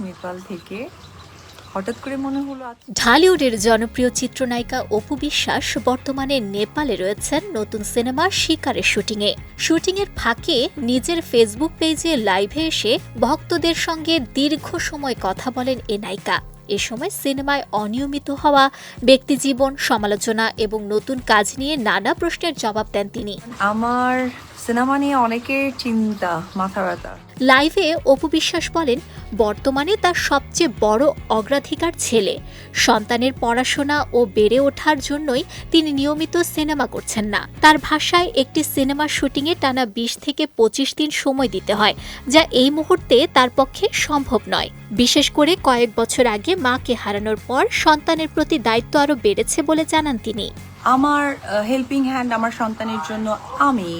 নেপাল থেকে। হঠাৎ করে মনে হলো ঢালিউডের জনপ্রিয় চিত্রনায়িকা অপু বিশ্বাস বর্তমানে নেপালে রয়েছেন নতুন সিনেমা শিকারের শুটিংয়ের ফাঁকে নিজের ফেসবুক পেজে লাইভে এসে ভক্তদের সঙ্গে দীর্ঘ সময় কথা বলেন এ নায়িকা। এ সময় সিনেমায় অনিয়মিত হওয়া, ব্যক্তিজীবন, সমালোচনা এবং নতুন কাজ নিয়ে নানা প্রশ্নের জবাব দেন তিনি। আমার সিনেমা নিয়ে অনেকের চিন্তা, মাথা ব্যথা। লাইভে অপু বিশ্বাস বলেন, বর্তমানে তার সবচেয়ে বড় অগ্রাধিকার ছেলে। সন্তানের পড়াশোনা ও বেড়ে ওঠার জন্যই তিনি নিয়মিত সিনেমা করছেন না। তার ভাষায়, একটি সিনেমার শুটিংয়ে টানা ২০ থেকে ২৫ দিন সময় দিতে হয়, যা এই মুহূর্তে তার পক্ষে সম্ভব নয়। বিশেষ করে কয়েক বছর আগে মাকে হারানোর পর সন্তানের প্রতি দায়িত্ব আরও বেড়েছে বলে জানান তিনি। আমার হেল্পিং হ্যান্ড আমার সন্তানের জন্য আমি।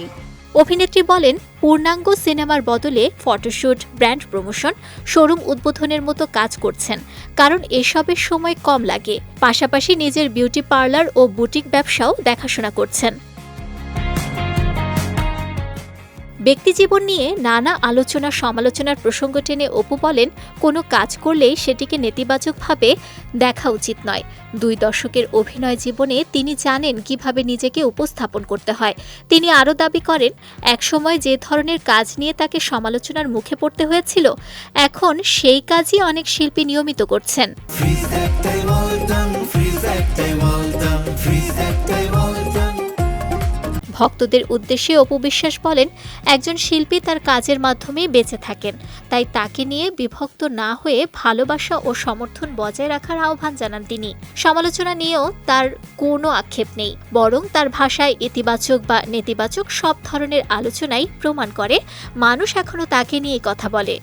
অভিনেত্রী বলেন, পূর্ণাঙ্গ সিনেমার বদলে ফটোশুট, ব্র্যান্ড প্রমোশন, শোরুম উদ্বোধনের মতো কাজ করছেন, কারণ এসবের সময় কম লাগে। পাশাপাশি নিজের বিউটি পার্লার ও বুটিক ব্যবসাও দেখাশোনা করছেন। ব্যক্তিজীবন নিয়ে নানা আলোচনা সমালোচনার প্রসঙ্গ টেনে অপু বলেন, কোনো কাজ করলেই সেটিকে নেতিবাচকভাবে দেখা উচিত নয়। ২ দশকের অভিনয় জীবনে তিনি জানেন কিভাবে নিজেকে উপস্থাপন করতে হয়। তিনি আরও দাবি করেন, একসময় যে ধরনের কাজ নিয়ে তাকে সমালোচনার মুখে পড়তে হয়েছিল, এখন সেই কাজই অনেক শিল্পী নিয়মিত করছেন। ভক্তদের উদ্দেশ্যে অপু বিশ্বাস বলেন, একজন শিল্পী তার কাজের মাধ্যমেই বেঁচে থাকেন, তাই তাকে নিয়ে বিভক্ত না হয়ে ভালোবাসা ও সমর্থন বজায় রাখার আহ্বান জানান তিনি। সমালোচনা নিয়েও তার কোনো আক্ষেপ নেই, বরং তার ভাষায় ইতিবাচক বা নেতিবাচক সব ধরনের আলোচনাই প্রমাণ করে মানুষ এখনো তাকে নিয়ে কথা বলে।